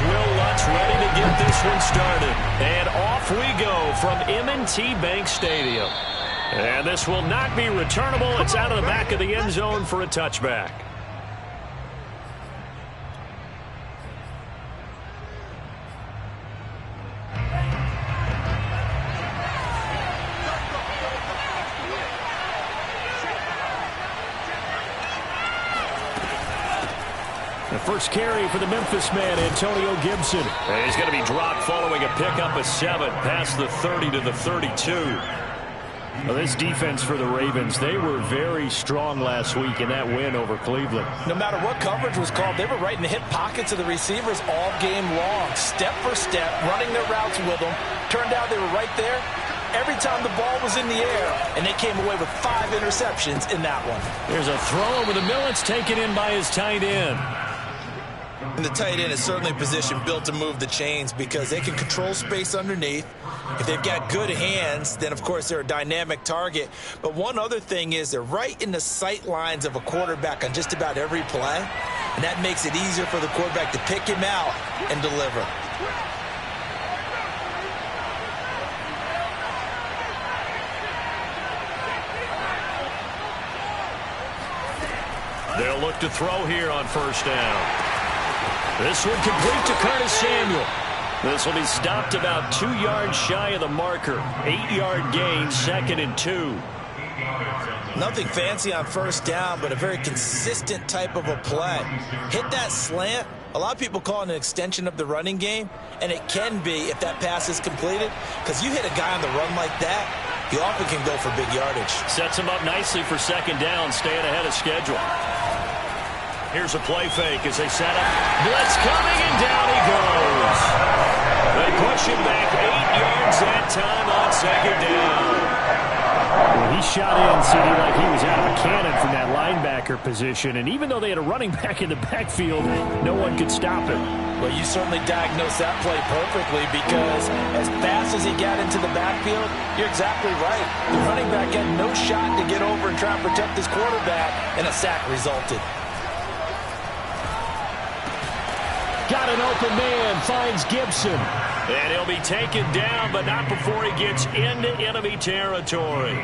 Will Lutz ready to get this one started. And off we go from M&T Bank Stadium. And this will not be returnable. It's out of the back of the end zone for a touchback. The first carry for the Memphis man, Antonio Gibson. And he's going to be dropped following a pickup of 7 past the 30 to the 32. Well, this defense for the Ravens, they were very strong last week in that win over Cleveland. No matter what coverage was called, they were right in the hip pockets of the receivers all game long, step for step, running their routes with them. Turned out they were right there every time the ball was in the air, and they came away with 5 interceptions in that one. There's a throw over the middle. It's taken in by his tight end. And the tight end is certainly a position built to move the chains because they can control space underneath. If they've got good hands, then, of course, they're a dynamic target. But one other thing is they're right in the sight lines of a quarterback on just about every play, and that makes it easier for the quarterback to pick him out and deliver. They'll look to throw here on first down. This one complete to Curtis Samuel. This will be stopped about 2 yards shy of the marker. 8-yard gain, 2nd and 2. Nothing fancy on first down, but a very consistent type of a play. Hit that slant. A lot of people call it an extension of the running game, and it can be if that pass is completed, because you hit a guy on the run like that, he often can go for big yardage. Sets him up nicely for 2nd down, staying ahead of schedule. Here's a play fake as they set up. Blitz coming, and down he goes. They push him back 8 yards that time on 2nd down. Well, he shot in, CD, like he was out of a cannon from that linebacker position. And even though they had a running back in the backfield, no one could stop him. Well, you certainly diagnosed that play perfectly because as fast as he got into the backfield, you're exactly right. The running back had no shot to get over and try and protect his quarterback, and a sack resulted. Got an open man, finds Gibson. And he'll be taken down, but not before he gets into enemy territory.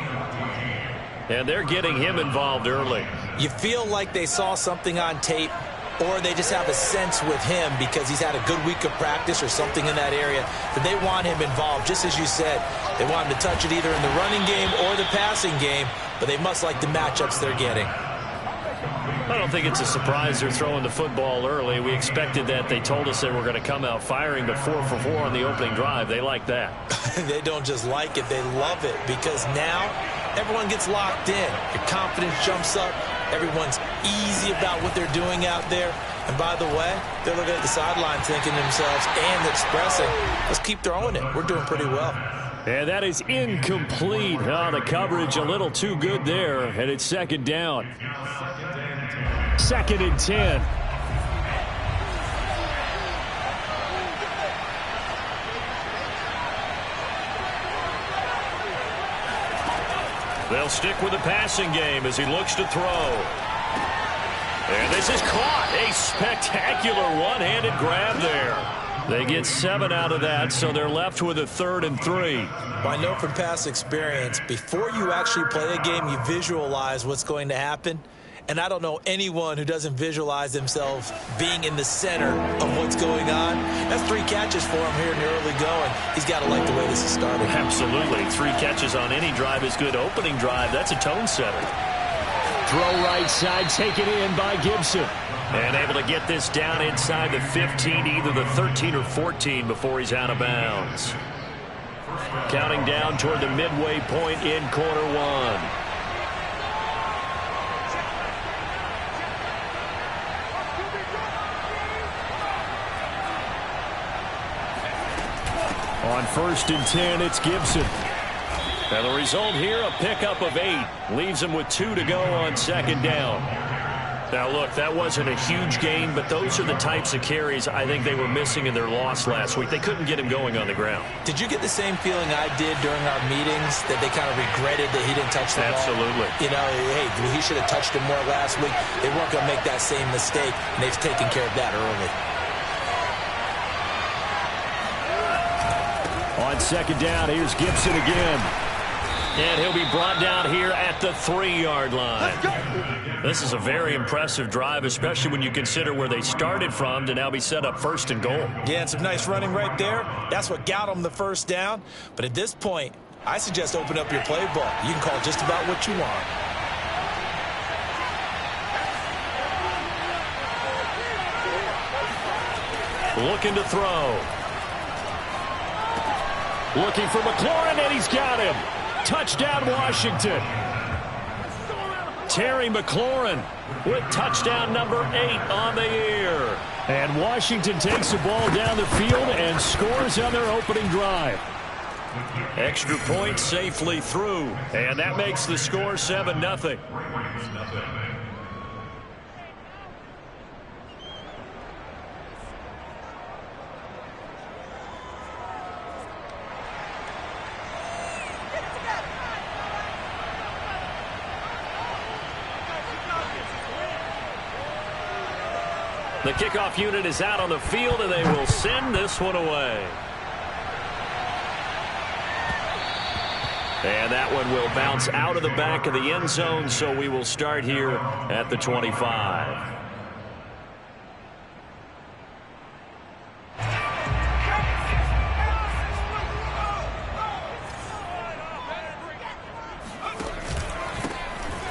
And they're getting him involved early. You feel like they saw something on tape, or they just have a sense with him because he's had a good week of practice or something in that area that they want him involved. Just as you said, they want him to touch it either in the running game or the passing game, but they must like the matchups they're getting. I don't think it's a surprise they're throwing the football early. We expected that. They told us they were going to come out firing, but 4 for 4 on the opening drive. They like that. They don't just like it, they love it, because now everyone gets locked in. Your confidence jumps up. Everyone's easy about what they're doing out there. And by the way, they're looking at the sideline thinking to themselves and expressing, let's keep throwing it. We're doing pretty well. And that is incomplete. Oh, the coverage a little too good there, and it's 2nd down. 2nd and 10. They'll stick with the passing game as he looks to throw. And this is caught. A spectacular one-handed grab there. They get 7 out of that, so they're left with a 3rd and 3. Well, I know from past experience, before you actually play a game, you visualize what's going to happen. And I don't know anyone who doesn't visualize themselves being in the center of what's going on. That's 3 catches for him here in the early going. He's got to like the way this is starting. Absolutely. 3 catches on any drive is good. Opening drive, that's a tone setter. Throw right side, taken in by Gibson. And able to get this down inside the 15, either the 13 or 14 before he's out of bounds. Counting down toward the midway point in quarter 1. On 1st and 10, it's Gibson. And the result here, a pickup of 8. Leaves him with 2 to go on 2nd down. Now, look, that wasn't a huge gain, but those are the types of carries I think they were missing in their loss last week. They couldn't get him going on the ground. Did you get the same feeling I did during our meetings, that they kind of regretted that he didn't touch the ball? Absolutely. You know, hey, he should have touched him more last week. They weren't going to make that same mistake, and they've taken care of that early. On second down, here's Gibson again. And he'll be brought down here at the 3-yard line. This is a very impressive drive, especially when you consider where they started from to now be set up 1st and goal. Yeah, and some nice running right there. That's what got them the first down. But at this point, I suggest open up your playbook. You can call just about what you want. Looking to throw. Looking for McLaurin, and he's got him. Touchdown, Washington. Terry McLaurin with touchdown number 8 on the year. And Washington takes the ball down the field and scores on their opening drive. Extra point safely through. And that makes the score 7-0. The kickoff unit is out on the field, and they will send this one away. And that one will bounce out of the back of the end zone, so we will start here at the 25.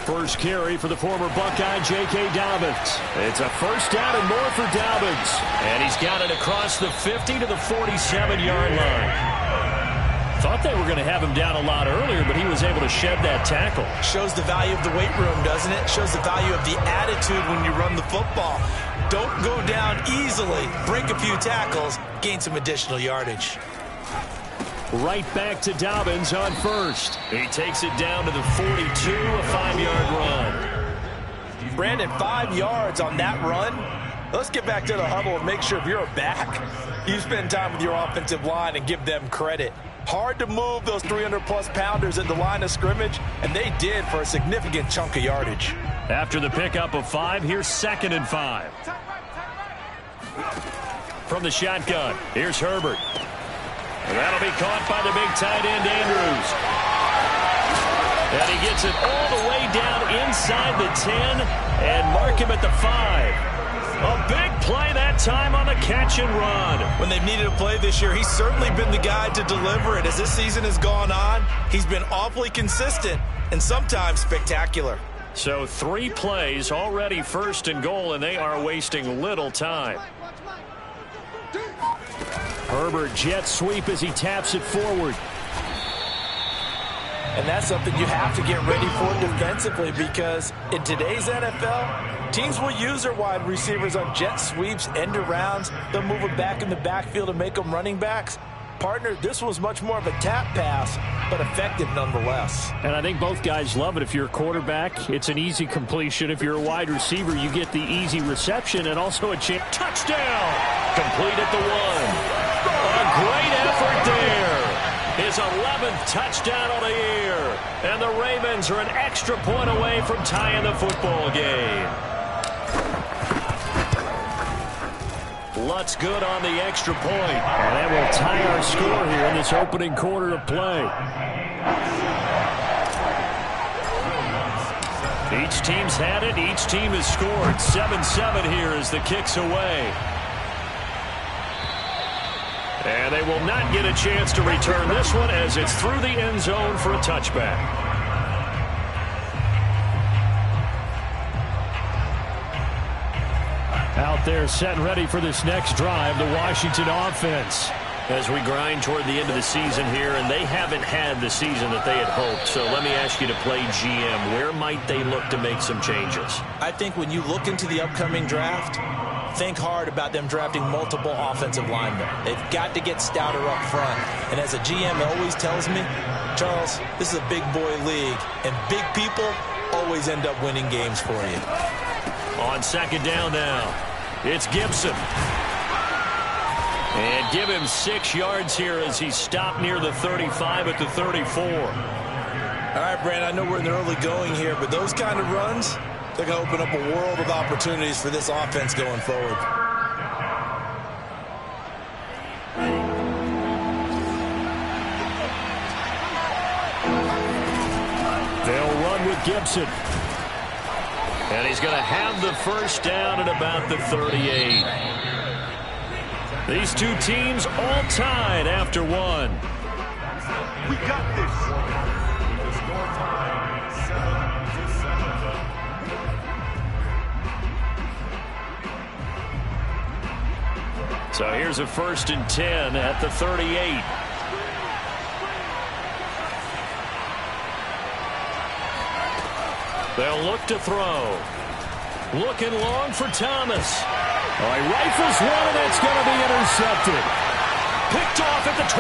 First carry for the former Buckeye, J.K. Dobbins. It's a first down and more for Dobbins. And he's got it across the 50 to the 47-yard line. Thought they were going to have him down a lot earlier, but he was able to shed that tackle. Shows the value of the weight room, doesn't it? Shows the value of the attitude when you run the football. Don't go down easily. Break a few tackles, gain some additional yardage. Right back to Dobbins on first. He takes it down to the 42, a 5-yard run. Brandon, 5 yards on that run. Let's get back to the huddle and make sure if you're a back, you spend time with your offensive line and give them credit. Hard to move those 300-plus pounders at the line of scrimmage, and they did for a significant chunk of yardage. After the pickup of 5, here's 2nd and 5. From the shotgun, here's Herbert. And that'll be caught by the big tight end, Andrews. And he gets it all the way down inside the 10 and mark him at the 5. A big play that time on the catch and run. When they've needed a play this year, he's certainly been the guy to deliver it. As this season has gone on, he's been awfully consistent and sometimes spectacular. So 3 plays already 1st and goal, and they are wasting little time. Herbert jet sweep as he taps it forward. And that's something you have to get ready for defensively, because in today's NFL, teams will use their wide receivers on jet sweeps, end arounds. They'll move it back in the backfield and make them running backs. Partner, this was much more of a tap pass, but effective nonetheless. And I think both guys love it. If you're a quarterback, it's an easy completion. If you're a wide receiver, you get the easy reception and also a chance. Touchdown! Complete at the 1. A great effort there. His 11th touchdown of the year. And the Ravens are an extra point away from tying the football game. Lutz good on the extra point. And that will tie our score here in this opening quarter of play. Each team's had it. Each team has scored. 7-7 here as the kick's away. And they will not get a chance to return this one as it's through the end zone for a touchback. Out there set and ready for this next drive, the Washington offense. As we grind toward the end of the season here, and they haven't had the season that they had hoped. So let me ask you to play GM. Where might they look to make some changes? I think when you look into the upcoming draft, think hard about them drafting multiple offensive linemen. They've got to get stouter up front. And as a GM always tells me, Charles, this is a big boy league, and big people always end up winning games for you. On second down now, it's Gibson. And give him 6 yards here as he's stopped near the 35 at the 34. All right, Brand, I know we're in the early going here, but those kind of runs, they're going to open up a world of opportunities for this offense going forward. with Gibson. And he's going to have the first down at about the 38. These two teams all tied after one. We got this. So here's a 1st and 10 at the 38. They'll look to throw. Looking long for Thomas. Oh, he rifles one, and it's going to be intercepted. Picked off at the 25.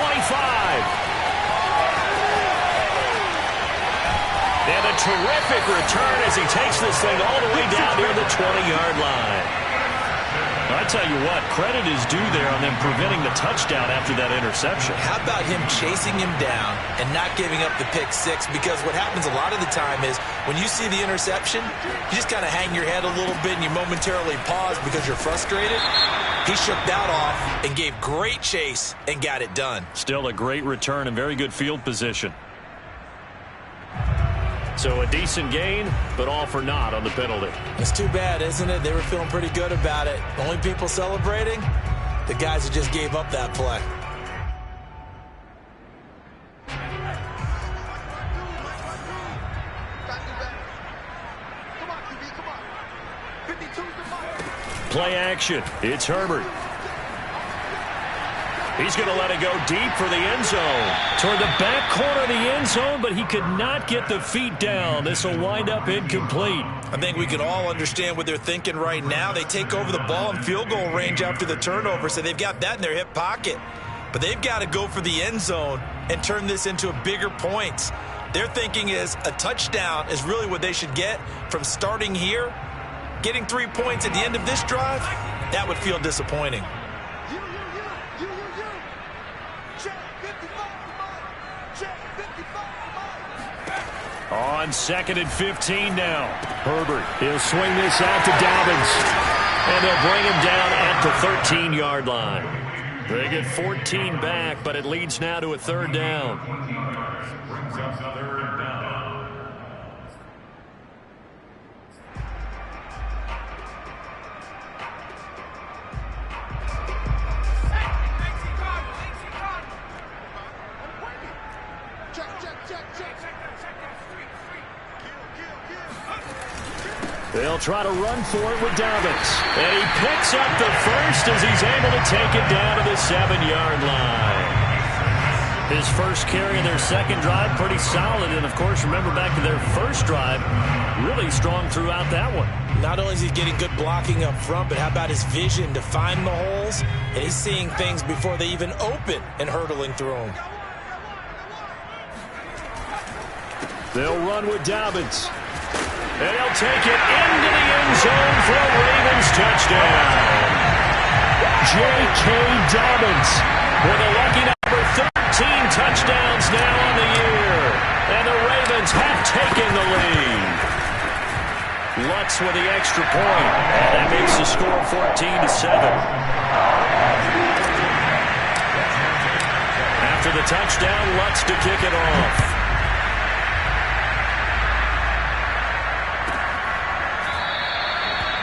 And a terrific return as he takes this thing all the way down near the 20-yard line. I tell you what, credit is due there on them preventing the touchdown after that interception. How about him chasing him down and not giving up the pick six? Because what happens a lot of the time is when you see the interception, you just kind of hang your head a little bit and you momentarily pause because you're frustrated. He shook that off and gave great chase and got it done. Still a great return and very good field position. So a decent gain, but all for naught on the penalty. It's too bad, isn't it? They were feeling pretty good about it. The only people celebrating, the guys who just gave up that play. Play action. It's Herbert. He's going to let it go deep for the end zone. Toward the back corner of the end zone, but he could not get the feet down. This will wind up incomplete. I think we can all understand what they're thinking right now. They take over the ball in field goal range after the turnover, so they've got that in their hip pocket. But they've got to go for the end zone and turn this into bigger points. Their thinking is a touchdown is really what they should get from starting here. Getting 3 points at the end of this drive, that would feel disappointing. On 2nd and 15 now. Herbert, he'll swing this out to Dobbins. And they'll bring him down at the 13-yard line. They get 14 back, but it leads now to a 3rd down. They'll try to run for it with Dobbins. And he picks up the first as he's able to take it down to the 7-yard line. His first carry of their second drive, pretty solid. And, of course, remember back to their first drive, really strong throughout that one. Not only is he getting good blocking up front, but how about his vision to find the holes? And he's seeing things before they even open and hurdling through them. They'll run with Dobbins. And he'll take it into the end zone for a Ravens touchdown. J.K. Dobbins with a lucky number 13 touchdowns now on the year. And the Ravens have taken the lead. Lutz with the extra point. And that makes the score 14-7. After the touchdown, Lutz to kick it off.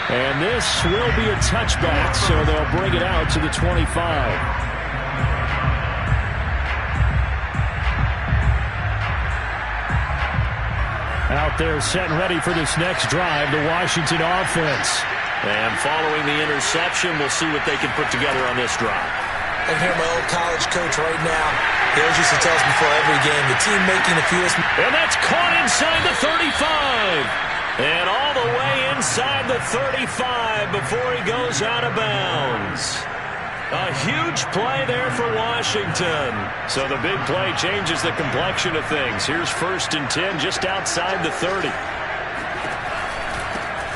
And this will be a touchback, so they'll bring it out to the 25. Out there set and ready for this next drive, the Washington offense. And following the interception, we'll see what they can put together on this drive. I hear my old college coach right now. He always used to tell us before every game, the team making the fewest. And that's caught inside the 35. And all the way inside the 35 before he goes out of bounds. A huge play there for Washington. So the big play changes the complexion of things. Here's 1st and 10 just outside the 30.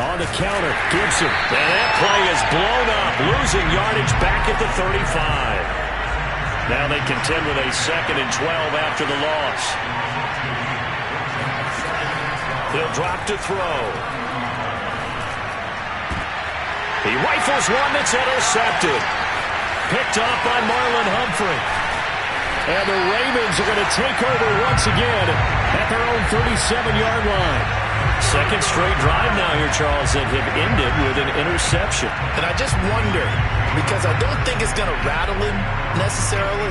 On the counter, Gibson. And that play is blown up, losing yardage back at the 35. Now they contend with a 2nd and 12 after the loss. He'll drop to throw. He rifles one that's intercepted. Picked off by Marlon Humphrey. And the Ravens are going to take over once again at their own 37-yard line. Second straight drive now here, Charles, that have ended with an interception. And I just wonder, because I don't think it's going to rattle him necessarily,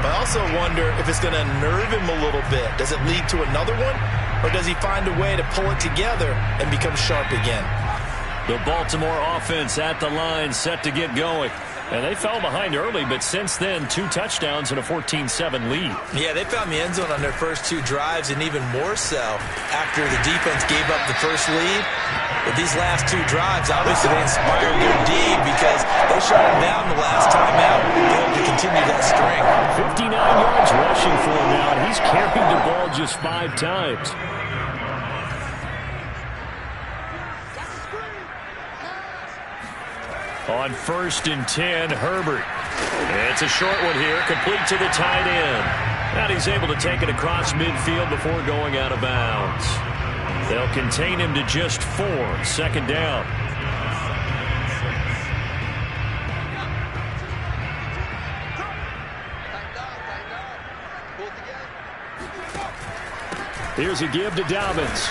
but I also wonder if it's going to nerve him a little bit. Does it lead to another one, or does he find a way to pull it together and become sharp again? The Baltimore offense at the line, set to get going. And they fell behind early, but since then, 2 touchdowns and a 14-7 lead. Yeah, they found the end zone on their first 2 drives, and even more so after the defense gave up the first lead. But these last 2 drives, obviously they inspired their D because they shut him down the last time out and able to continue that string. 59 yards rushing for him now, and he's carried the ball just 5 times. On 1st and 10, Herbert. It's a short one here, complete to the tight end. And he's able to take it across midfield before going out of bounds. They'll contain him to just 4, 2nd down. Here's a give to Dobbins.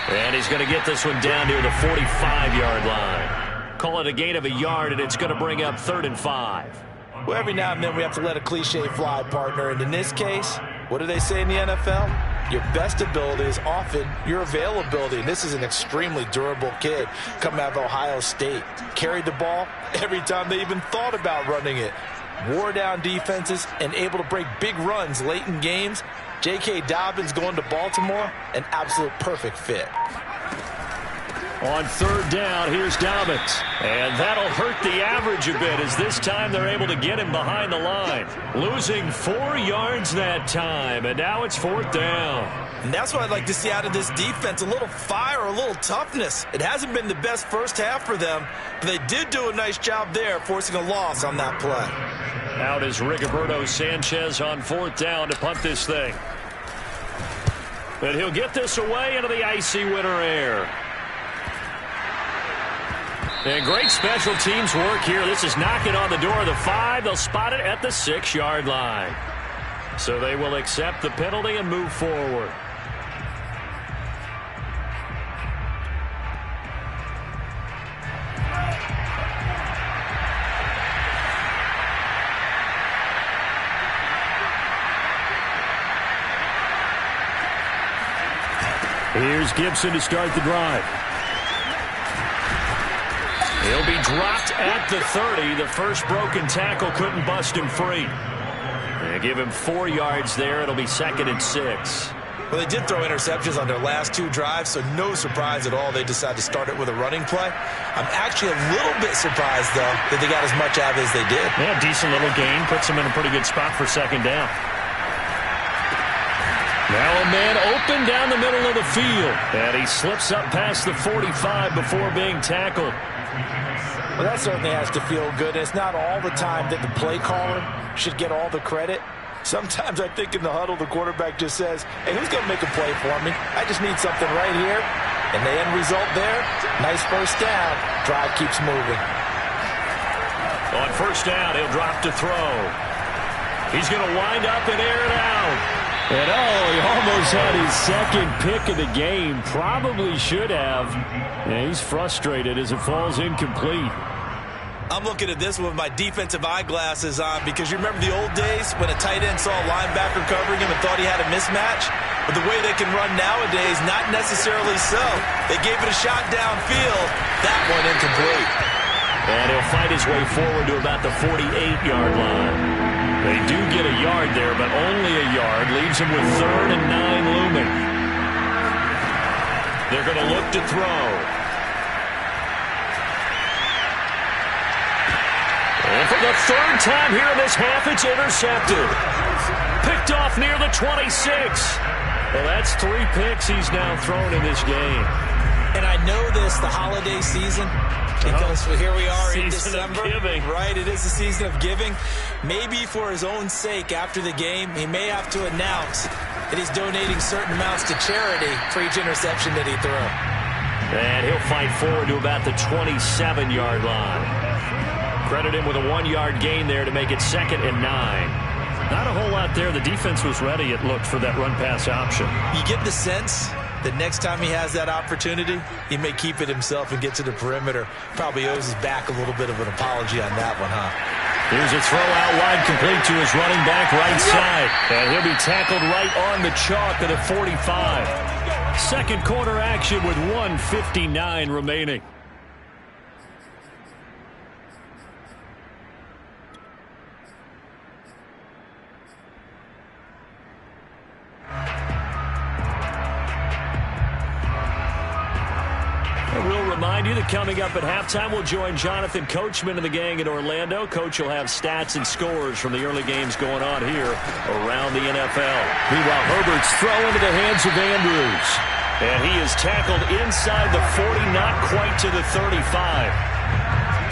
And he's going to get this one down near the 45-yard line. Call it a gain of a yard, and it's going to bring up 3rd and 5. Well, every now and then we have to let a cliche fly, partner. And in this case, what do they say in the NFL? Your best ability is often your availability. And this is an extremely durable kid coming out of Ohio State. Carried the ball every time they even thought about running it. Wore down defenses and able to break big runs late in games. J.K. Dobbins going to Baltimore, an absolute perfect fit. On 3rd down, here's Dobbins. And that'll hurt the average a bit as this time they're able to get him behind the line. Losing 4 yards that time, and now it's 4th down. And that's what I'd like to see out of this defense, a little fire, a little toughness. It hasn't been the best first half for them, but they did do a nice job there, forcing a loss on that play. Out is Rigoberto Sanchez on 4th down to punt this thing. But he'll get this away into the icy winter air. And great special teams work here. This is knocking on the door of the 5. They'll spot it at the 6-yard line. So they will accept the penalty and move forward. Here's Gibson to start the drive. He'll be dropped at the 30. The first broken tackle couldn't bust him free. They give him 4 yards there. It'll be 2nd and 6. Well, they did throw interceptions on their last 2 drives, so no surprise at all they decided to start it with a running play. I'm actually a little bit surprised, though, that they got as much out of it as they did. Yeah, decent little gain. Puts them in a pretty good spot for 2nd down. Now a man open down the middle of the field. And he slips up past the 45 before being tackled. Well, that certainly has to feel good. It's not all the time that the play caller should get all the credit. Sometimes I think in the huddle, the quarterback just says, hey, who's going to make a play for me? I just need something right here. And the end result there, nice first down. Drive keeps moving. On 1st down, he'll drop to throw. He's going to wind up and air it out. And he almost had his 2nd pick of the game. Probably should have. Yeah, he's frustrated as it falls incomplete. I'm looking at this with my defensive eyeglasses on because you remember the old days when a tight end saw a linebacker covering him and thought he had a mismatch? But the way they can run nowadays, not necessarily so. They gave it a shot downfield. That one incomplete. And he'll fight his way forward to about the 48-yard line. They do get a yard there, but only a yard. Leaves him with 3rd and 9 looming. They're going to look to throw. And for the 3rd time here in this half, it's intercepted. Picked off near the 26. Well, that's 3 picks he's now thrown in this game. And I know this, the holiday season, because here we are in December. Right, it is the season of giving. Maybe for his own sake after the game, he may have to announce that he's donating certain amounts to charity for each interception that he threw. And he'll fight forward to about the 27-yard line. Credit him with a 1-yard gain there to make it 2nd and 9. Not a whole lot there. The defense was ready, it looked, for that run-pass option. You get the sense The next time he has that opportunity, he may keep it himself and get to the perimeter. Probably owes his back a little bit of an apology on that one, huh? Here's a throw out wide, complete to his running back right side. And he'll be tackled right on the chalk at a 45. Second quarter action with 1:59 remaining. We'll remind you that coming up at halftime, we'll join Jonathan Coachman and the gang in Orlando. Coach will have stats and scores from the early games going on here around the NFL. Meanwhile, Herbert's throw into the hands of Andrews. And he is tackled inside the 40, not quite to the 35.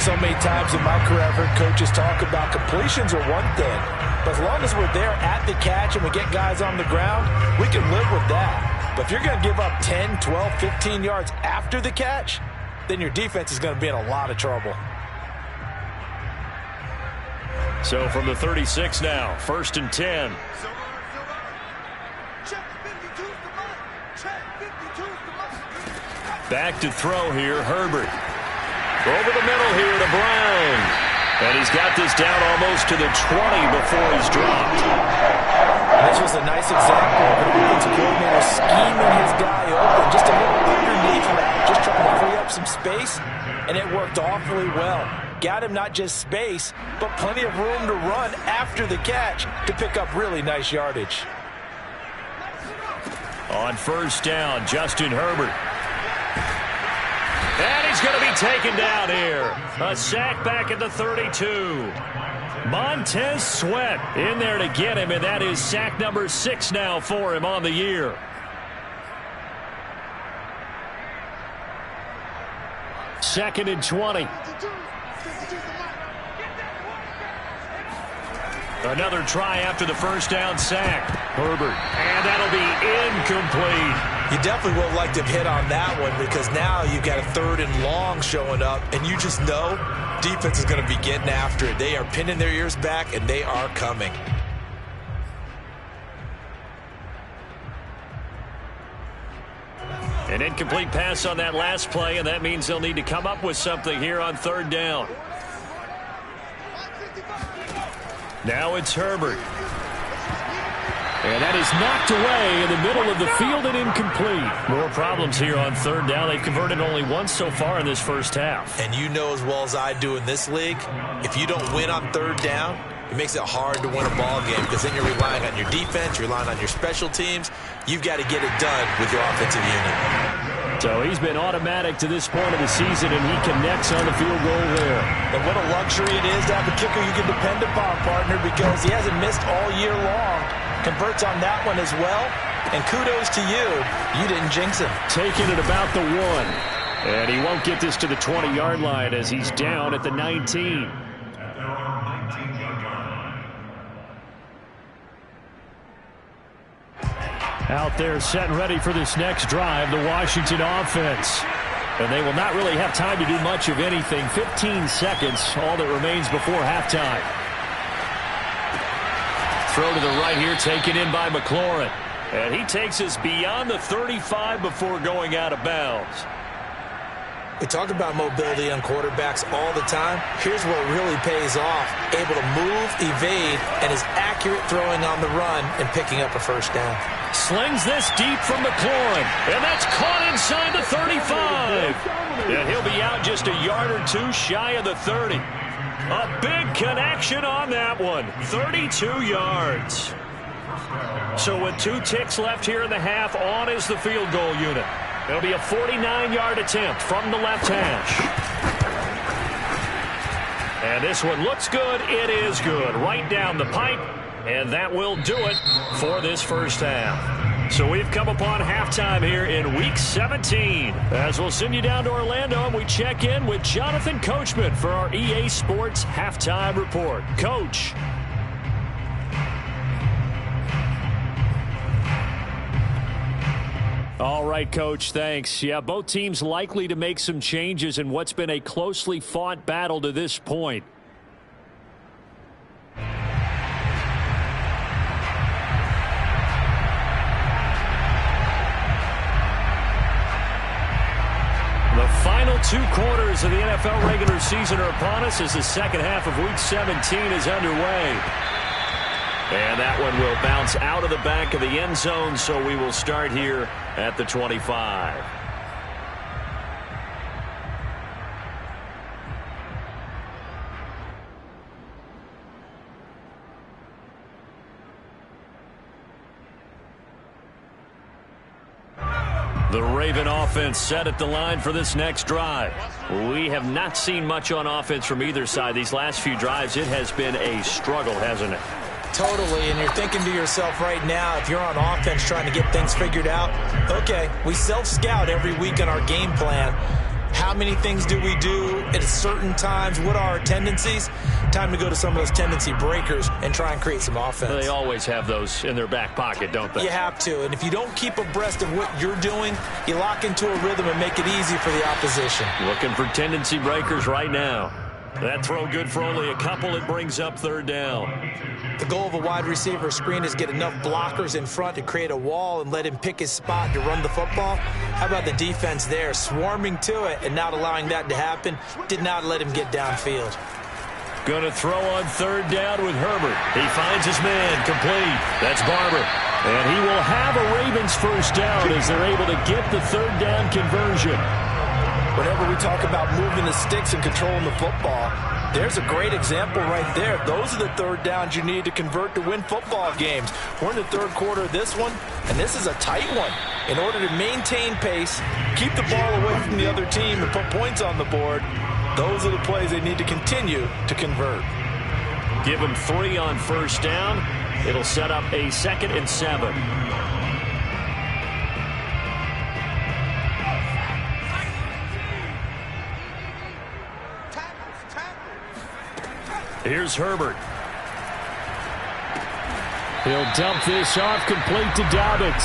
So many times in my career, I've heard coaches talk about completions are one thing. But as long as we're there at the catch and we get guys on the ground, we can live with that. But if you're going to give up 10, 12, 15 yards after the catch, then your defense is going to be in a lot of trouble. So from the 36 now, 1st and 10. Back to throw here, Herbert. Over the middle here to Brown. And he's got this down almost to the 20 before he's dropped. This was a nice example of an offensive coordinator scheming his guy open, just a little underneath route, just trying to free up some space, and it worked awfully well. Got him not just space, but plenty of room to run after the catch to pick up really nice yardage. On 1st down, Justin Herbert. And he's going to be taken down here. A sack back at the 32. Montez Sweat in there to get him, and that is sack number 6 now for him on the year. Second and 20. Another try after the 1st down sack. Herbert. And that'll be incomplete. You definitely would like to hit on that one because now you've got a 3rd and long showing up, and you just know defense is going to be getting after it. They are pinning their ears back, and they are coming. An incomplete pass on that last play, and that means they'll need to come up with something here on 3rd down. Now it's Herbert. And that is knocked away in the middle of the field and incomplete. More problems here on 3rd down. They've converted only once so far in this first half. And you know as well as I do in this league, if you don't win on 3rd down, it makes it hard to win a ball game because then you're relying on your defense, you're relying on your special teams. You've got to get it done with your offensive unit. So he's been automatic to this point of the season, and he connects on the field goal there. And what a luxury it is to have a kicker you can depend upon, partner, because he hasn't missed all year long. Converts on that one as well. And kudos to you. You didn't jinx him. Taking it about the 1. And he won't get this to the 20-yard line as he's down at the 19. Out there set and ready for this next drive, the Washington offense. And they will not really have time to do much of anything. 15 seconds, all that remains before halftime. Throw to the right here, taken in by McLaurin. And he takes us beyond the 35 before going out of bounds. We talk about mobility on quarterbacks all the time. Here's what really pays off. Able to move, evade, and is accurate throwing on the run and picking up a 1st down. Slings this deep from McLaurin. And that's caught inside the 35. And he'll be out just a yard or 2 shy of the 30. A big connection on that one. 32 yards. So with 2 ticks left here in the half, on is the field goal unit. It'll be a 49-yard attempt from the left hash. And this one looks good. It is good. Right down the pipe. And that will do it for this first half. So we've come upon halftime here in Week 17. As we'll send you down to Orlando and we check in with Jonathan Coachman for our EA Sports Halftime Report. Coach. All right, Coach, thanks. Yeah, both teams likely to make some changes in what's been a closely fought battle to this point. 2 quarters of the NFL regular season are upon us as the second half of Week 17 is underway. And that one will bounce out of the back of the end zone, so we will start here at the 25. The Raven offense set at the line for this next drive. We have not seen much on offense from either side. These last few drives, it has been a struggle, hasn't it? Totally, and you're thinking to yourself right now, if you're on offense trying to get things figured out, okay, we self-scout every week in our game plan. How many things do we do at certain times? What are our tendencies? Time to go to some of those tendency breakers and try and create some offense. They always have those in their back pocket, don't they? You have to, and if you don't keep abreast of what you're doing, you lock into a rhythm and make it easy for the opposition. Looking for tendency breakers right now. That throw good for only a couple. It brings up 3rd down. The goal of a wide receiver screen is get enough blockers in front to create a wall and let him pick his spot to run the football. How about the defense there, swarming to it and not allowing that to happen? Did not let him get downfield. Going to throw on 3rd down with Herbert. He finds his man, complete. That's Barber. And he will have a Ravens 1st down as they're able to get the 3rd down conversion. Whenever we talk about moving the sticks and controlling the football, there's a great example right there. Those are the 3rd downs you need to convert to win football games. We're in the 3rd quarter of this one, and this is a tight one. In order to maintain pace, keep the ball away from the other team, and put points on the board, those are the plays they need to continue to convert. Give them 3 on 1st down. It'll set up a 2nd and 7. Here's Herbert. He'll dump this off, complete to Dobbins.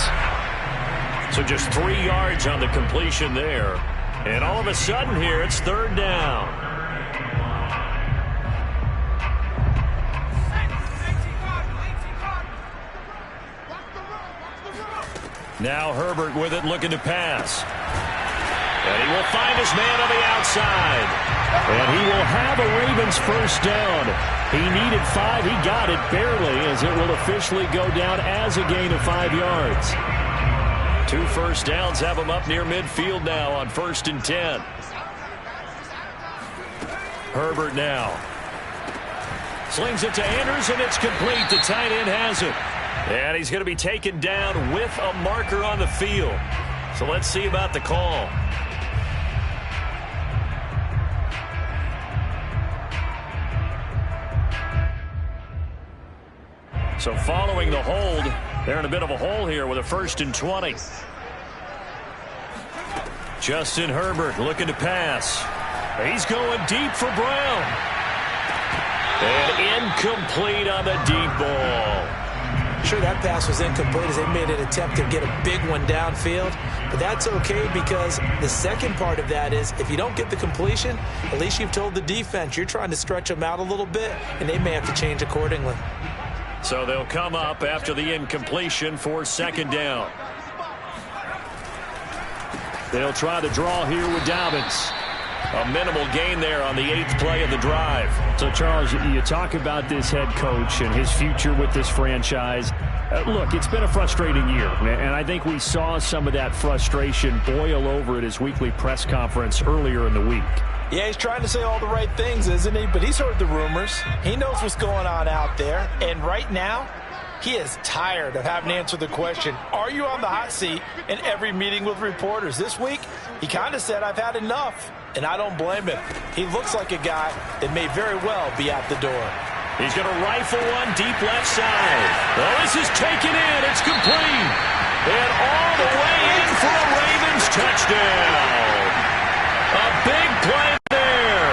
So just 3 yards on the completion there. And all of a sudden here, it's 3rd down. Now Herbert with it, looking to pass. And he will find his man on the outside. And he will have a Ravens 1st down. He needed 5. He got it barely, as it will officially go down as a gain of 5 yards. 2 1st downs have him up near midfield now on 1st and 10. Herbert now. Slings it to Andrews, and it's complete. The tight end has it. And he's going to be taken down with a marker on the field. So let's see about the call. So following the hold, they're in a bit of a hole here with a 1st and 20. Justin Herbert looking to pass. He's going deep for Brown. And incomplete on the deep ball. Sure, that pass was incomplete as they made an attempt to get a big one downfield. But that's okay, because the second part of that is if you don't get the completion, at least you've told the defense you're trying to stretch them out a little bit, and they may have to change accordingly. So they'll come up after the incompletion for 2nd down. They'll try the draw here with Dobbins. A minimal gain there on the 8th play of the drive. So, Charles, you talk about this head coach and his future with this franchise. Look, it's been a frustrating year, and I think we saw some of that frustration boil over at his weekly press conference earlier in the week. Yeah, he's trying to say all the right things, isn't he? But he's heard the rumors. He knows what's going on out there. And right now, he is tired of having to answer the question, are you on the hot seat in every meeting with reporters? This week, he kind of said, I've had enough. And I don't blame him. He looks like a guy that may very well be out the door. He's going to rifle one deep left side. Well, this is taken in. It's complete. And all the way in for a Ravens touchdown. A big play there.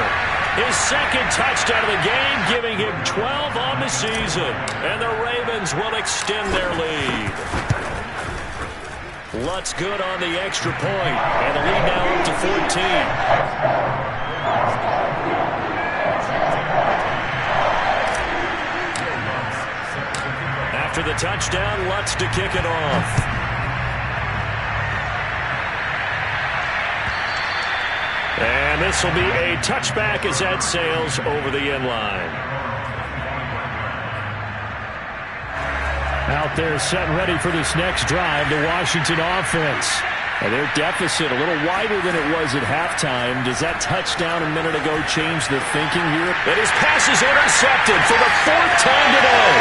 His 2nd touchdown of the game, giving him 12 on the season. And the Ravens will extend their lead. Lutz good on the extra point. And the lead now up to 14. After the touchdown, Lutz to kick it off. And And this will be a touchback as that sails over the end line. Out there set and ready for this next drive, the Washington offense. And their deficit a little wider than it was at halftime. Does that touchdown a minute ago change the thinking here? And his pass is intercepted for the 4th time today.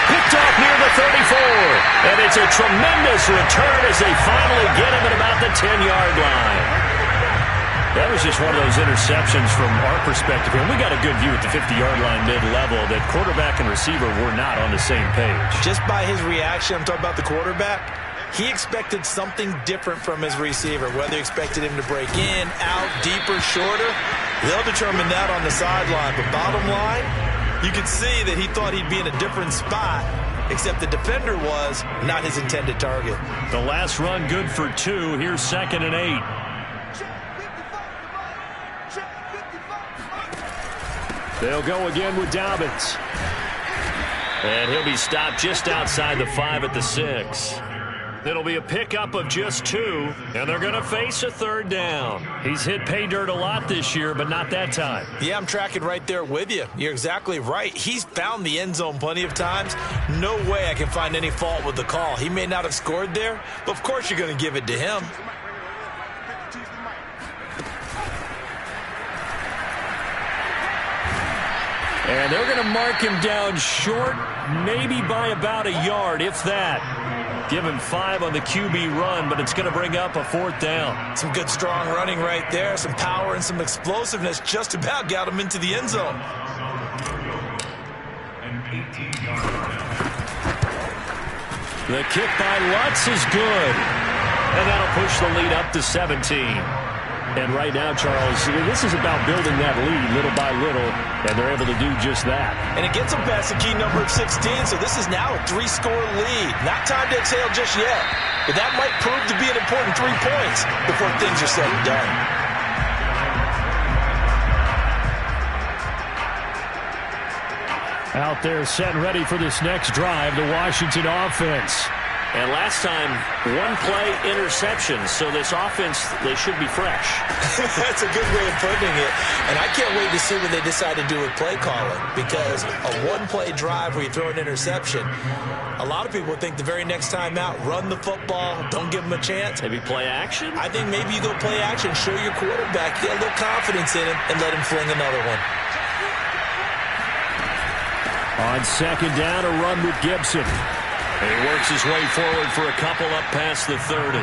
Picked off near the 34. And it's a tremendous return as they finally get him at about the 10-yard line. That was just one of those interceptions from our perspective. And we got a good view at the 50-yard line mid-level that quarterback and receiver were not on the same page. Just by his reaction, I'm talking about the quarterback, he expected something different from his receiver, whether he expected him to break in, out, deeper, shorter. They'll determine that on the sideline. But bottom line, you could see that he thought he'd be in a different spot, except the defender was not his intended target. The last run good for 2. Here's 2nd and 8. They'll go again with Dobbins. And he'll be stopped just outside the 5 at the 6. It'll be a pickup of just 2, and they're going to face a 3rd down. He's hit pay dirt a lot this year, but not that time. Yeah, I'm tracking right there with you. You're exactly right. He's found the end zone plenty of times. No way I can find any fault with the call. He may not have scored there, but of course you're going to give it to him. And they're going to mark him down short, maybe by about a yard, if that. Give him 5 on the QB run, but it's going to bring up a 4th down. Some good, strong running right there. Some power and some explosiveness just about got him into the end zone. The kick by Lutz is good. And that'll push the lead up to 17. And right now, Charles, this is about building that lead little by little, and they're able to do just that. And it gets them past the key number of 16, so this is now a 3-score lead. Not time to exhale just yet, but that might prove to be an important 3 points before things are said and done. Out there set and ready for this next drive, the Washington offense. And last time, 1-play interception, so this offense, they should be fresh. That's a good way of putting it. And I can't wait to see what they decide to do with play calling, because a 1-play drive where you throw an interception, a lot of people think the very next time out, run the football, don't give them a chance. Maybe play action? I think maybe you go play action, show your quarterback, get a little confidence in him, and let him fling another one. On 2nd down, a run with Gibson. He works his way forward for a couple up past the 30.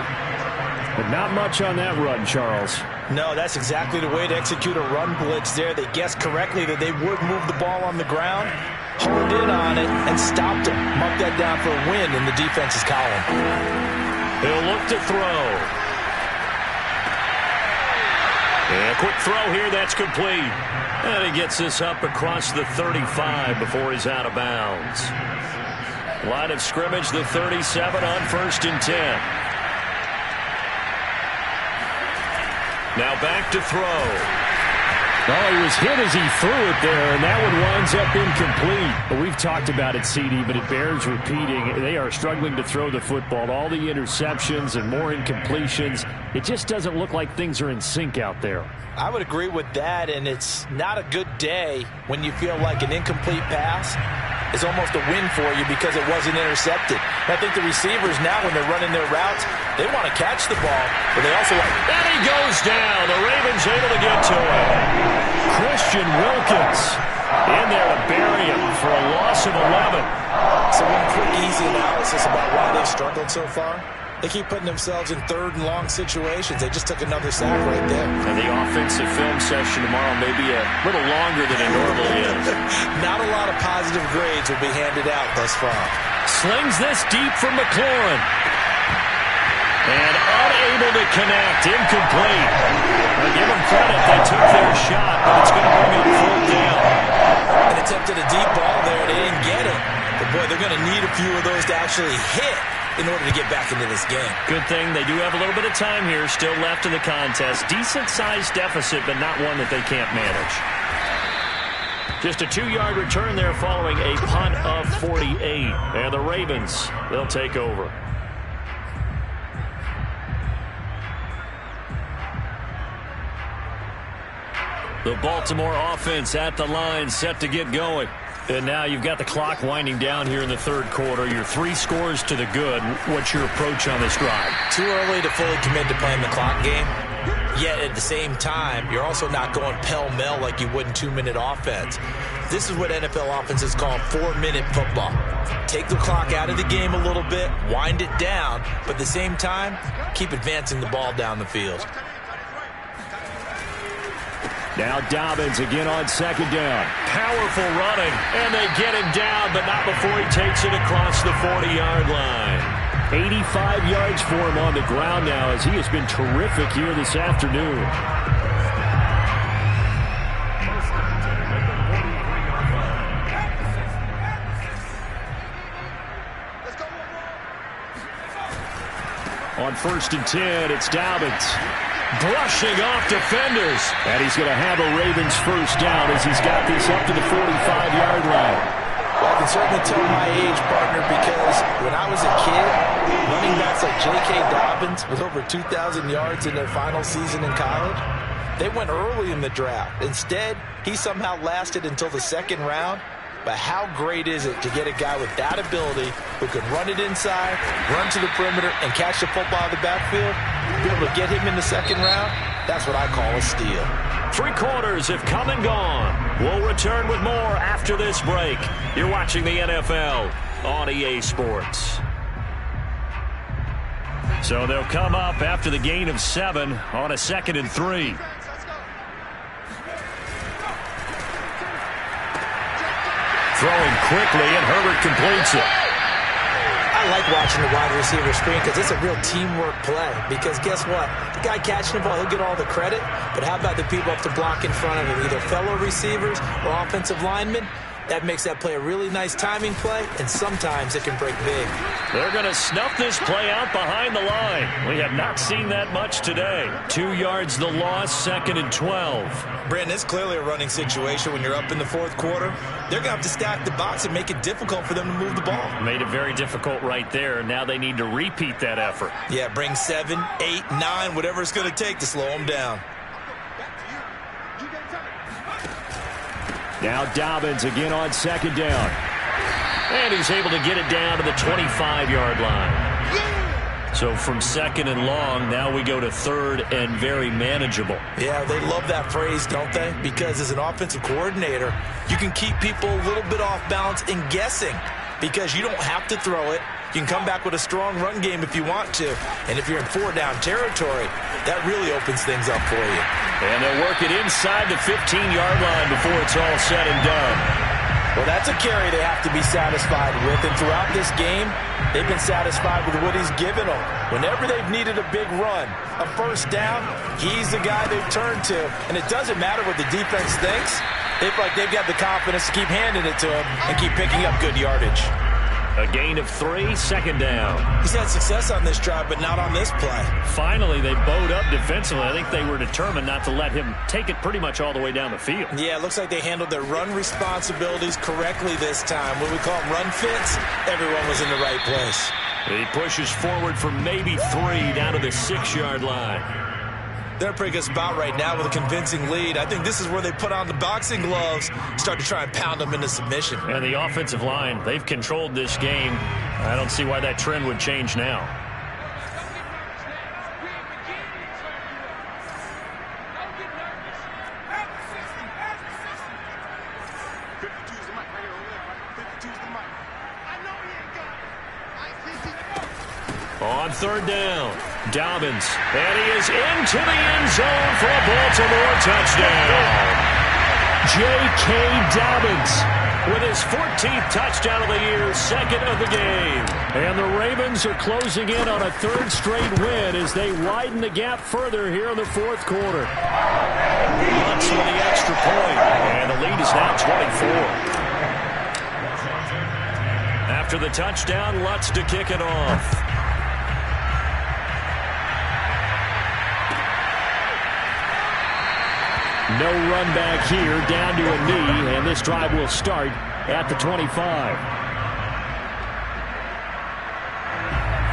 But not much on that run, Charles. No, that's exactly the way to execute a run blitz there. They guessed correctly that they would move the ball on the ground, honed in on it, and stopped him. Mark that down for a win in the defense's column. He'll look to throw. And a quick throw here, that's complete. And he gets this up across the 35 before he's out of bounds. Line of scrimmage, the 37 on 1st and 10. Now back to throw. Oh, he was hit as he threw it there, and that one winds up incomplete. But we've talked about it, CD, but it bears repeating. They are struggling to throw the football. All the interceptions and more incompletions. It just doesn't look like things are in sync out there. I would agree with that, and it's not a good day when you feel like an incomplete pass is almost a win for you because it wasn't intercepted. And I think the receivers now, when they're running their routes, they want to catch the ball, but they also want... And he goes down. The Ravens able to get to him. Christian Wilkins in there to bury him for a loss of 11. So one quick, easy analysis about why they've struggled so far. They keep putting themselves in 3rd and long situations. They just took another sack right there. And the offensive film session tomorrow may be a little longer than it normally is. Not a lot of positive grades will be handed out thus far. Slings this deep from McLaurin. And unable to connect. Incomplete. Now give them credit. They took their shot, but it's going to bring up 4th down. And attempted a deep ball there. They didn't get it. But, boy, they're going to need a few of those to actually hit in order to get back into this game. Good thing they do have a little bit of time here still left in the contest. Decent-sized deficit, but not one that they can't manage. Just a 2-yard return there following a punt of 48. And the Ravens, they'll take over. The Baltimore offense at the line, set to get going. And now you've got the clock winding down here in the third quarter. You're 3 scores to the good. What's your approach on this drive? Too early to fully commit to playing the clock game. Yet at the same time, you're also not going pell-mell like you would in 2-minute offense. This is what NFL offenses call 4-minute football. Take the clock out of the game a little bit, wind it down, but at the same time, keep advancing the ball down the field. Now Dobbins again on second down. Powerful running, and they get him down, but not before he takes it across the 40-yard line. 85 yards for him on the ground now, as he has been terrific here this afternoon. On 1st and 10, it's Dobbins. Brushing off defenders. And he's going to have a Ravens first down as he's got this up to the 45-yard line. Well, I can certainly tell my age, partner, because when I was a kid, running backs like J.K. Dobbins with over 2,000 yards in their final season in college, they went early in the draft. Instead, he somehow lasted until the 2nd round. But how great is it to get a guy with that ability who can run it inside, run to the perimeter, and catch the football in the backfield? Be able to get him in the 2nd round? That's what I call a steal. 3 quarters have come and gone. We'll return with more after this break. You're watching the NFL on EA Sports. So they'll come up after the gain of 7 on a 2nd and 3. Throwing quickly, and Herbert completes it. I like watching the wide receiver screen because it's a real teamwork play. Because guess what? The guy catching the ball, he'll get all the credit. But how about the people up to block in front of him, either fellow receivers or offensive linemen? That makes that play a really nice timing play, and sometimes it can break big. They're going to snuff this play out behind the line. We have not seen that much today. 2 yards the loss, 2nd and 12. Brandon, it's clearly a running situation when you're up in the 4th quarter. They're going to have to stack the box and make it difficult for them to move the ball. Made it very difficult right there. Now they need to repeat that effort. Yeah, bring 7, 8, 9, whatever it's going to take to slow them down. Now Dobbins again on 2nd down. And he's able to get it down to the 25-yard line. So from 2nd and long, now we go to 3rd and very manageable. Yeah, they love that phrase, don't they? Because as an offensive coordinator, you can keep people a little bit off balance and guessing because you don't have to throw it. You can come back with a strong run game if you want to. And if you're in 4-down territory, that really opens things up for you. And they'll work it inside the 15-yard line before it's all said and done. Well, that's a carry they have to be satisfied with. And throughout this game, they've been satisfied with what he's given them. Whenever they've needed a big run, a first down, he's the guy they've turned to. And it doesn't matter what the defense thinks. They feel like they've got the confidence to keep handing it to him and keep picking up good yardage. A gain of 3, 2nd down. He's had success on this drive, but not on this play. Finally, they bowed up defensively. I think they were determined not to let him take it pretty much all the way down the field. Yeah, it looks like they handled their run responsibilities correctly this time. What we call them run fits, everyone was in the right place. He pushes forward for maybe 3 down to the 6-yard line. They're a pretty good spot right now with a convincing lead. I think this is where they put on the boxing gloves, start to try and pound them into submission. And the offensive line, they've controlled this game. I don't see why that trend would change now. On 3rd down, Dobbins, and he is into the end zone for a Baltimore touchdown. J.K. Dobbins with his 14th touchdown of the year, 2nd of the game. And the Ravens are closing in on a 3rd straight win as they widen the gap further here in the 4th quarter. Lutz with the extra point, and the lead is now 24. After the touchdown, Lutz to kick it off. No run back here, down to a knee, and this drive will start at the 25.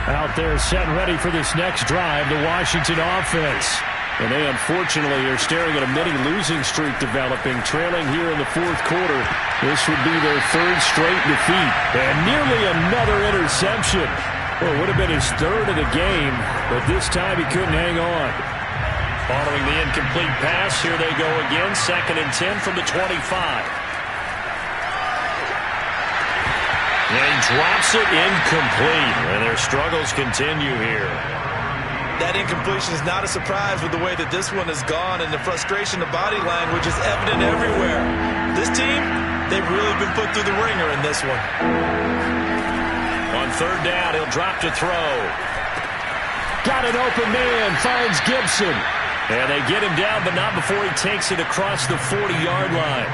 Out there set and ready for this next drive, the Washington offense. And they unfortunately are staring at a mini losing streak developing, trailing here in the fourth quarter. This would be their third straight defeat. And nearly another interception. Well, it would have been his third of the game, but this time he couldn't hang on. Following the incomplete pass, here they go again. 2nd and 10 from the 25. And he drops it incomplete. And their struggles continue here. That incompletion is not a surprise with the way that this one has gone, and the frustration, the body language is evident everywhere. This team, they've really been put through the ringer in this one. On 3rd down, he'll drop to throw. Got an open man, finds Gibson. And they get him down, but not before he takes it across the 40-yard line.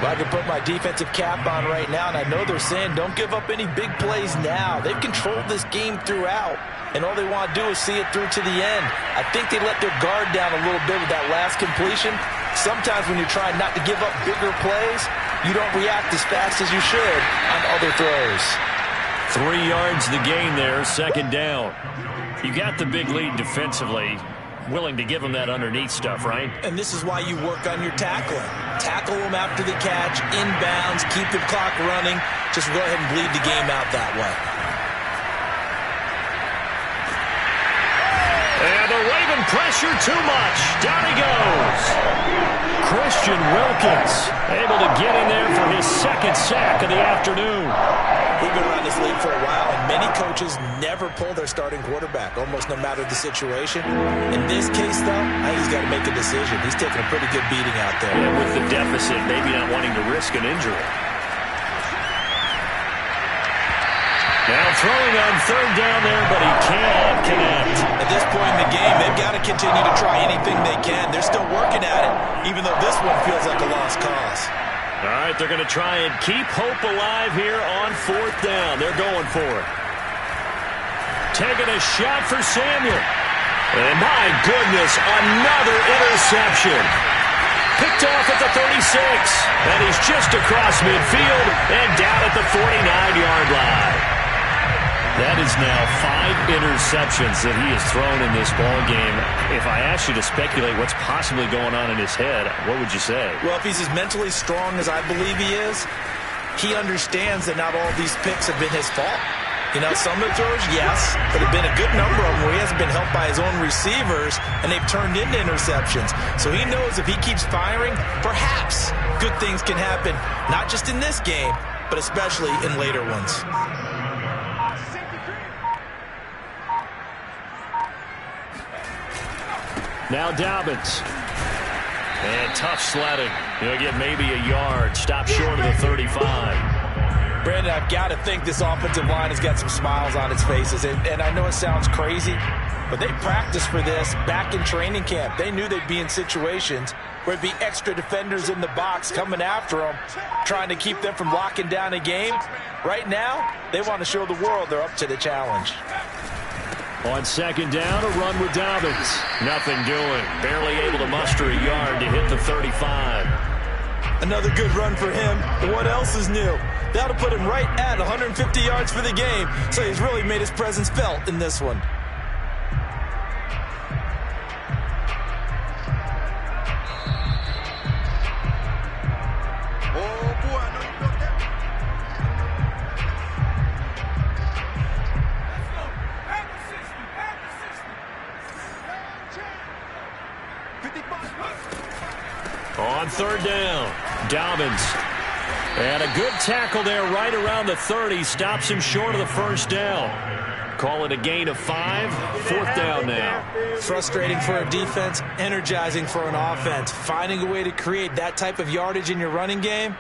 Well, I can put my defensive cap on right now, and I know they're saying don't give up any big plays now. They've controlled this game throughout, and all they want to do is see it through to the end. I think they let their guard down a little bit with that last completion. Sometimes when you're trying not to give up bigger plays, you don't react as fast as you should on other throws. 3 yards the gain there, 2nd down. You got the big lead defensively. Willing to give them that underneath stuff, right? And this is why you work on your tackling. Tackle them after the catch, inbounds, keep the clock running. Just go ahead and bleed the game out that way. And the Raven pressure too much. Down he goes. Christian Wilkins able to get in there for his 2nd sack of the afternoon. We've been around this league for a while, and many coaches never pull their starting quarterback, almost no matter the situation. In this case, though, I think he's got to make a decision. He's taking a pretty good beating out there. Yeah, with the deficit, maybe not wanting to risk an injury. Now throwing on 3rd down there, but he can't connect. At this point in the game, they've got to continue to try anything they can. They're still working at it, even though this one feels like a lost cause. All right, they're going to try and keep hope alive here on 4th down. They're going for it. Taking a shot for Samuel. And my goodness, another interception. Picked off at the 36. And he's just across midfield and down at the 49-yard line. That is now 5 interceptions that he has thrown in this ball game. If I asked you to speculate what's possibly going on in his head, what would you say? Well, if he's as mentally strong as I believe he is, he understands that not all these picks have been his fault. You know, some of the throws, yes, but there have been a good number of them where he hasn't been helped by his own receivers, and they've turned into interceptions. So he knows if he keeps firing, perhaps good things can happen, not just in this game, but especially in later ones. Now Dobbins. And tough sledding. He'll get maybe a yard. Stop short of the 35. Brandon, I've got to think this offensive line has got some smiles on its faces. And I know it sounds crazy, but they practiced for this back in training camp. They knew they'd be in situations where there'd be extra defenders in the box coming after them, trying to keep them from locking down a game. Right now, they want to show the world they're up to the challenge. On 2nd down, a run with Dobbins. Nothing doing. Barely able to muster a yard to hit the 35. Another good run for him. What else is new? That'll put him right at 150 yards for the game. So he's really made his presence felt in this one. On 3rd down, Dobbins. And a good tackle there right around the 30. Stops him short of the 1st down. Call it a gain of 5. 4th down now. Frustrating for a defense, energizing for an offense. Finding a way to create that type of yardage in your running game,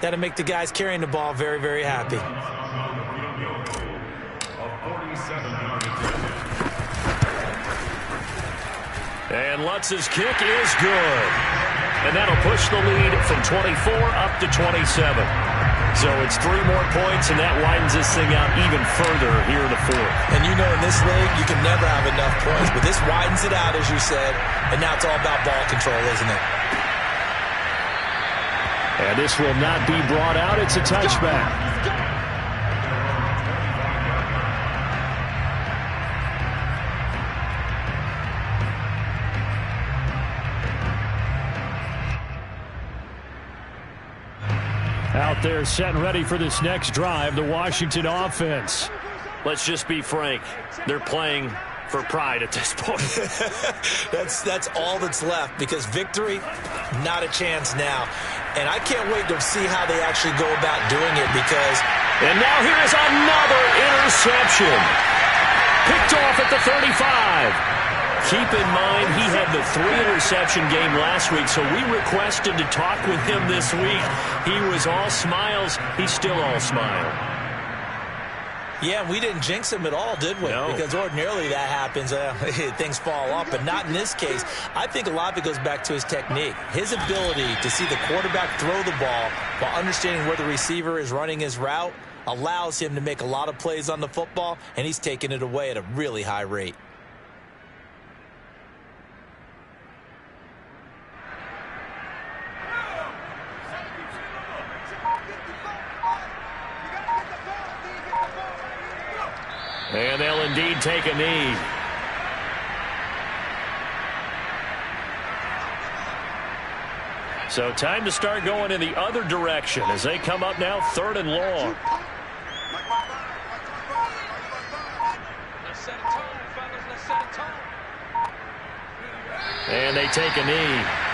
that'll make the guys carrying the ball very, very happy. And Lutz's kick is good. And that'll push the lead from 24 up to 27. So it's 3 more points, and that widens this thing out even further here in the 4th. And you know in this league, you can never have enough points. But this widens it out, as you said. And now it's all about ball control, isn't it? And this will not be brought out. It's a touchback. Out there set and ready for this next drive, the Washington offense. Let's just be frank. They're playing for pride at this point. That's all that's left, because victory, not a chance now. And I can't wait to see how they actually go about doing it, because... And now here is another interception. Picked off at the 35. Keep in mind, he had the 3-interception game last week, so we requested to talk with him this week. He was all smiles. He's still all smile. Yeah, we didn't jinx him at all, did we? No. Because ordinarily that happens. Things fall off, but not in this case. I think a lot of it goes back to his technique. His ability to see the quarterback throw the ball while understanding where the receiver is running his route allows him to make a lot of plays on the football, and he's taking it away at a really high rate. And they'll indeed take a knee. So time to start going in the other direction as they come up now 3rd and long. And they take a knee.